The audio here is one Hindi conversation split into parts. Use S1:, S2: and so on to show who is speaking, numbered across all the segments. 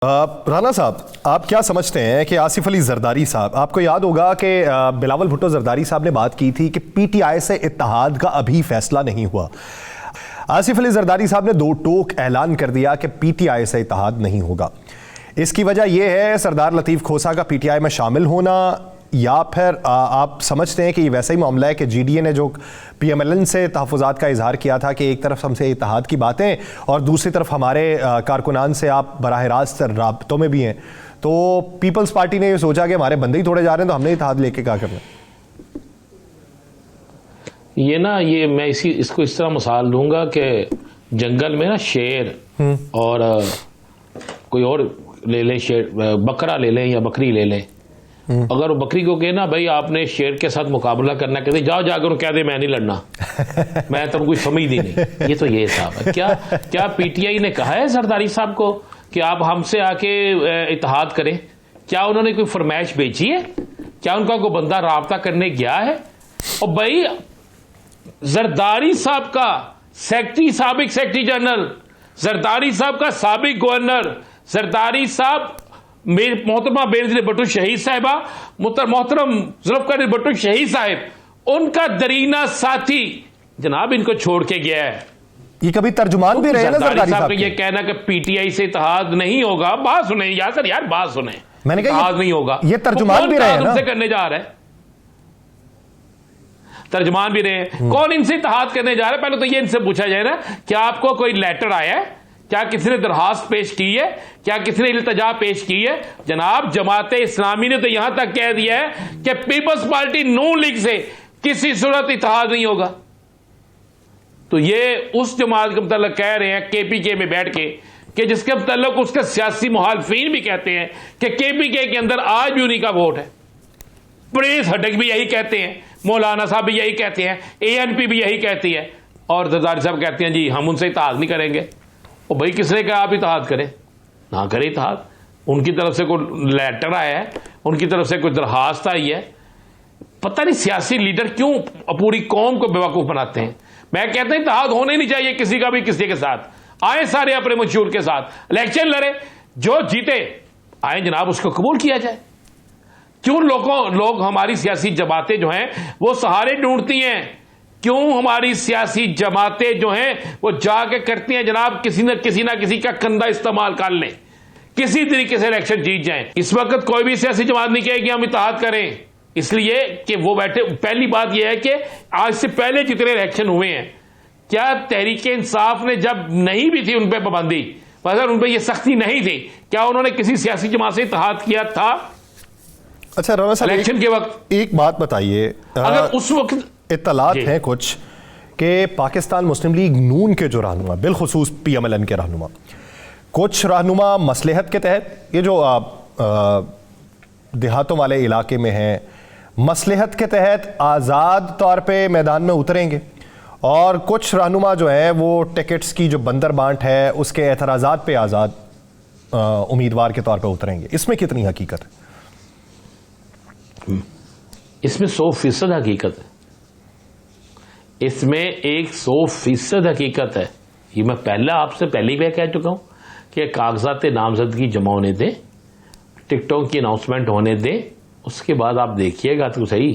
S1: राना साहब, आप क्या समझते हैं कि आसिफ अली जरदारी साहब, आपको याद होगा कि बिलावल भुट्टो जरदारी साहब ने बात की थी कि पीटीआई से इत्तेहाद का अभी फैसला नहीं हुआ। आसिफ अली जरदारी साहब ने दो टोक ऐलान कर दिया कि पीटीआई से इत्तेहाद नहीं होगा। इसकी वजह यह है सरदार लतीफ़ खोसा का पीटीआई में शामिल होना, या फिर आप समझते हैं कि ये वैसा ही मामला है कि जीडीए ने जो पीएमएलएन से तहफ़्फ़ुज़ात का इजहार किया था कि एक तरफ हमसे इत्तेहाद की बातें और दूसरी तरफ हमारे कारकुनान से आप बराह रास्त राब्तों में भी हैं, तो पीपल्स पार्टी ने ये सोचा कि हमारे बंदे ही तोड़े जा रहे हैं तो हमने इत्तेहाद लेके क्या करना।
S2: ये मैं इसको इस तरह मिसाल दूंगा कि जंगल में ना शेर और कोई और ले लें, शेर बकरा ले लें या बकरी ले लें। अगर वो बकरी को कहे ना भाई आपने शेर के साथ मुकाबला करना, कहते जाओ जाकर कह दे मैं नहीं लड़ना, मैं तो कुछ समझ दी नहीं। ये तो ये साहब है। क्या पीटीआई ने कहा है जरदारी साहब को कि आप हमसे आके इत्तेहाद करें? क्या उन्होंने कोई फरमाइश भेजी है? क्या उनका कोई बंदा राब्ता करने गया है? और भाई जरदारी साहब का सेक्रेटरी, साबिक सेक्रेटरी जनरल, जरदारी साहब का साबिक गवर्नर, जरदारी साहब मोहतरमा बेनज़ीर भुट्टो शहीद साहिबा, मोहतरम जुल्फ़िकार भुट्टो शहीद साहिब, उनका दरीना साथी जनाब इनको छोड़ के गया है।
S1: ये कभी तर्जुमान भी रहे ना जरदारी साहब
S2: का ये कहना कि पीटीआई से इत्तेहाद नहीं होगा। बात सुने यार बात सुने,
S1: मैंने कहा
S2: इत्तेहाद नहीं होगा,
S1: ये तर्जुमान भी रहे ना,
S2: करने जा रहे हैं तर्जुमान भी रहे, कौन इनसे इत्तेहाद करने जा रहा है? पहले तो ये इनसे पूछा जाए ना, क्या आपको कोई लेटर आया है? क्या किसी ने दरखास्त पेश की है? क्या किसी ने इल्तिजा पेश की है? जनाब जमात इस्लामी ने तो यहां तक कह दिया है कि पीपल्स पार्टी नून लीग से किसी सूरत इत्तेहाद नहीं होगा। तो ये उस जमात के मतलब कह रहे हैं केपीके में बैठ के कि जिसके मतलब उसके सियासी मुखालिफिन भी कहते हैं कि केपीके के अंदर आज भी उन्हीं का वोट है। प्रेस हटक भी यही कहते हैं, मौलाना साहब भी यही कहते हैं, एएनपी भी यही कहती है, और जरदारी साहब कहते हैं जी हम उनसे इत्तेहाद नहीं करेंगे। और भाई किसने कहा आप इत्तेहाद करें? ना करें इत्तेहाद। उनकी तरफ से कोई लेटर आया है, उनकी तरफ से कोई दरखास्त आई है। पता नहीं सियासी लीडर क्यों पूरी कौम को बेवकूफ बनाते हैं। मैं कहता हूं इत्तेहाद होने नहीं चाहिए किसी का भी किसी के साथ। आए सारे अपने मंशूर के साथ इलेक्शन लड़े, जो जीते आए जनाब उसको कबूल किया जाए। क्यों लोग हमारी सियासी जमातें जो हैं वो सहारे ढूंढती हैं? क्यों हमारी सियासी जमातें जो हैं वो जाके करती हैं जनाब किसी न किसी का कंधा इस्तेमाल कर लें, किसी तरीके से इलेक्शन जीत जाएं। इस वक्त कोई भी सियासी जमात नहीं कहेगी हम इत्तेहाद करें, इसलिए कि वो बैठे। पहली बात यह है कि आज से पहले जितने इलेक्शन हुए हैं, क्या तहरीक इंसाफ ने जब नहीं भी थी उन पर पाबंदी, मतलब उन पर यह सख्ती नहीं थी, क्या उन्होंने किसी सियासी जमात से इत्तेहाद किया था?
S1: अच्छा राना साहब,
S2: इलेक्शन के वक्त
S1: एक बात बताइए,
S2: अगर उस वक्त
S1: इत्तलात हैं कुछ कि पाकिस्तान मुस्लिम लीग नून के जो रहनुमा, बिलखुसूस पीएमएलएन के रहनुमा, कुछ रहनुमा मसलहत के तहत, ये जो देहातों वाले इलाके में हैं, मसलहत के तहत आज़ाद तौर पे मैदान में उतरेंगे, और कुछ रहनुमा जो है वो टिकट्स की जो बंदर बांट है उसके एतराज़ात पे आज़ाद उम्मीदवार के तौर पे उतरेंगे। इसमें कितनी हकीकत है?
S2: इसमें 100% हकीकत है। इसमें 100% हकीकत है। ये मैं आपसे पहले भी कह चुका हूं कि कागजात नामजदगी जमा होने दें, टिकटों की अनाउंसमेंट होने दें, उसके बाद आप देखिएगा तो सही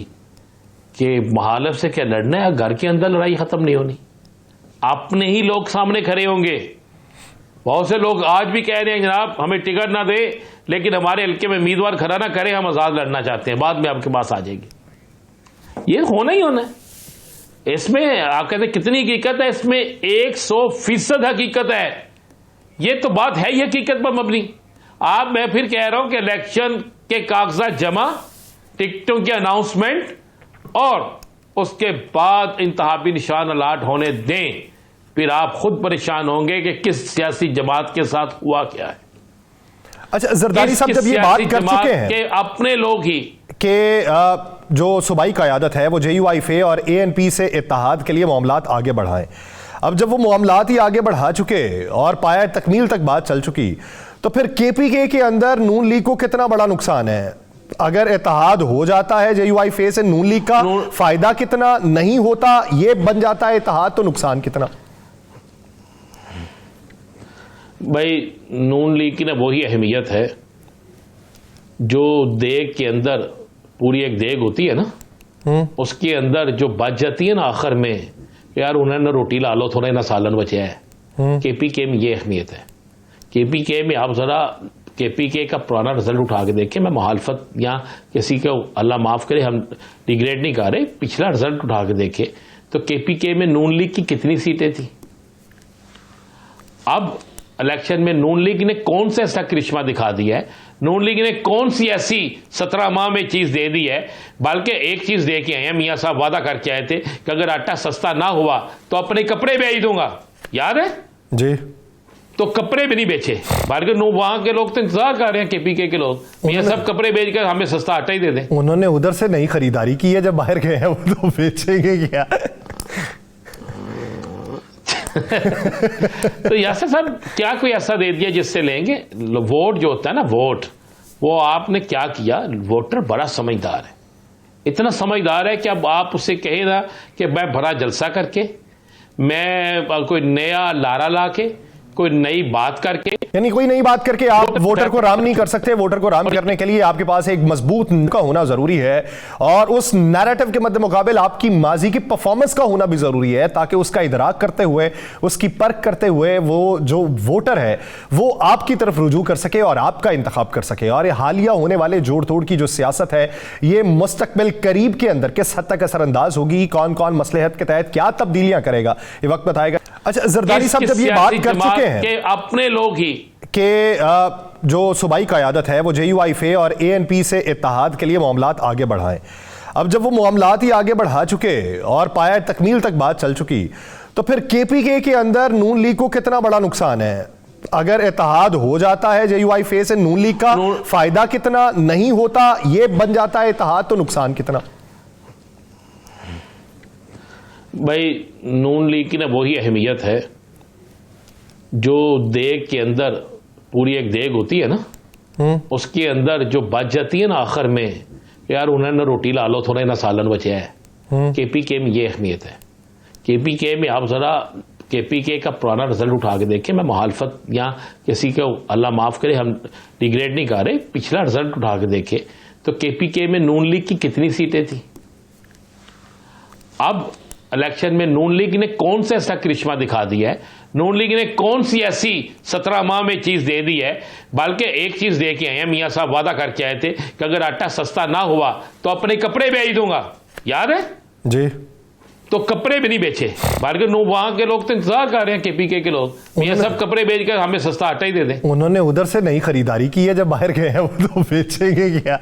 S2: कि मुखालिफ से क्या लड़ना है। घर के अंदर लड़ाई खत्म नहीं होनी, अपने ही लोग सामने खड़े होंगे। बहुत से लोग आज भी कह रहे हैं जनाब हमें टिकट ना दे, लेकिन हमारे हल्के में उम्मीदवार खड़ा ना करे, हम आजाद लड़ना चाहते हैं, बाद में आपके पास आ जाएगी। ये होना ही होना है। इसमें आप कहते हैं कितनी हकीकत है? इसमें 100% हकीकत है। ये तो बात है ही हकीकत पर मबनी। मैं फिर कह रहा हूं कि इलेक्शन के कागजात जमा, टिकटों की अनाउंसमेंट, और उसके बाद इंतहाबी निशान अलाट होने दें, फिर आप खुद परेशान होंगे कि किस सियासी जमात के साथ हुआ क्या है।
S1: अच्छा जरदारी साहब, जब ये बात कर चुके हैं
S2: कि अपने लोग ही
S1: कि जो सूबाई क़यादत है वो JUIFA और ANP से इत्तेहाद के लिए मामलात आगे बढ़ाएं, अब जब वो मामलात ही आगे बढ़ा चुके और पाया तकमील तक बात चल चुकी, तो फिर KPK के अंदर नून लीग को कितना बड़ा नुकसान है? अगर इत्तेहाद हो जाता है JUIFA से, नून लीग का फायदा कितना? नहीं होता, ये बन जाता है इत्तेहाद, तो नुकसान कितना?
S2: भाई नून लीग की ना वही अहमियत है जो देग के अंदर पूरी एक देग होती है ना, उसके अंदर जो बच जाती है ना आखिर में, यार उन्हें ना रोटी ला लो थोड़ा ना सालन बचा है। केपीके में ये अहमियत है। केपीके में आप जरा केपीके का पुराना रिजल्ट उठा के देखें। मैं मुखालफत या किसी को अल्लाह माफ करे हम डिग्रेड नहीं कर रहे, पिछला रिजल्ट उठा के देखे तो केपीके में नून लीग की कितनी सीटें थी। अब इलेक्शन में नून लीग ने कौन सा ऐसा करिश्मा दिखा दिया है, नून लीग ने कौन सी ऐसी 17 माह में चीज दे दी है। बल्कि एक चीज दे के आए हैं, मियां साहब वादा करके आए थे कि अगर आटा सस्ता ना हुआ तो अपने कपड़े बेच दूंगा, याद है
S1: जी।
S2: तो कपड़े भी नहीं बेचे, बल्कि वहां के लोग तो इंतजार कर रहे हैं, केपीके के लोग, मियां साहब कपड़े बेचकर हमें सस्ता आटा ही दे दें।
S1: उन्होंने उधर से नई खरीदारी की है, जब बाहर गए हैं वो तो बेचेंगे क्या।
S2: तो यासर साहब क्या कोई ऐसा दे दिया जिससे लेंगे वोट, जो होता है ना वोट, वो आपने क्या किया। वोटर बड़ा समझदार है, इतना समझदार है कि अब आप उसे कहे ना कि मैं बड़ा जलसा करके, मैं कोई नया लारा ला के, कोई नई बात करके,
S1: यानी कोई नई बात करके आप वोटर को राम नहीं कर सकते। वोटर को राम करने के लिए आपके पास एक मजबूत का होना जरूरी है, और उस नैरेटिव के मद्दे मुकाबिल आपकी माजी की परफॉर्मेंस का होना भी जरूरी है, ताकि उसका इदराक करते हुए, उसकी परख करते हुए वो जो वोटर है वो आपकी तरफ रुजू कर सके और आपका इंतखाब कर सके। और ये हालिया होने वाले जोड़ तोड़ की जो सियासत है, ये मुस्तकबिल करीब के अंदर किस हद तक असरअंदाज होगी, कौन कौन मसलहत के तहत क्या तब्दीलियां करेगा, ये वक्त बताएगा। अच्छा जरदारी साहब, जब ये बात कर चुके हैं
S2: कि अपने लोग ही
S1: कि जो सूबाई क़यादत है वो JUIFA और ANP से इत्तेहाद के लिए मामलात आगे बढ़ाएं, अब जब वो मामलात ही आगे बढ़ा चुके और पाया तकमील तक बात चल चुकी, तो फिर KPK के अंदर नून लीग को कितना बड़ा नुकसान है। अगर इत्तेहाद हो जाता है JUIFA से, नून लीग का फायदा कितना, नहीं होता ये बन जाता है इत्तेहाद, तो नुकसान कितना।
S2: भाई नून लीग की ना वही अहमियत है जो देग के अंदर पूरी एक देग होती है ना, उसके अंदर जो बच जाती है ना आखिर में, यार उन्हें ना रोटी ला लो थोड़ा ना सालन बचा है। केपीके में ये अहमियत है। केपीके में आप जरा केपीके का पुराना रिजल्ट उठा के देखें। मैं मुखालफत या किसी को अल्लाह माफ करे हम डिग्रेड नहीं कर रहे, पिछला रिजल्ट उठा के देखे तो केपीके में नून लीग की कितनी सीटें थी। अब इलेक्शन में नून लीग ने कौन सा ऐसा करिश्मा दिखा दिया है, नून लीग ने कौन सी ऐसी 17 माह में चीज दे दी है। बल्कि एक चीज दे के आए हैं, मियां साहब वादा करके आए थे कि अगर आटा सस्ता ना हुआ तो अपने कपड़े बेच दूंगा, याद है
S1: जी।
S2: तो कपड़े भी नहीं बेचे, बल्कि वहां के लोग तो इंतजार कर रहे हैं, केपीके के लोग, मियां साहब कपड़े बेचकर हमें सस्ता आटा ही दे दें।
S1: उन्होंने उधर से नई खरीदारी की है, जब बाहर गए हैं वो तो बेचेंगे क्या।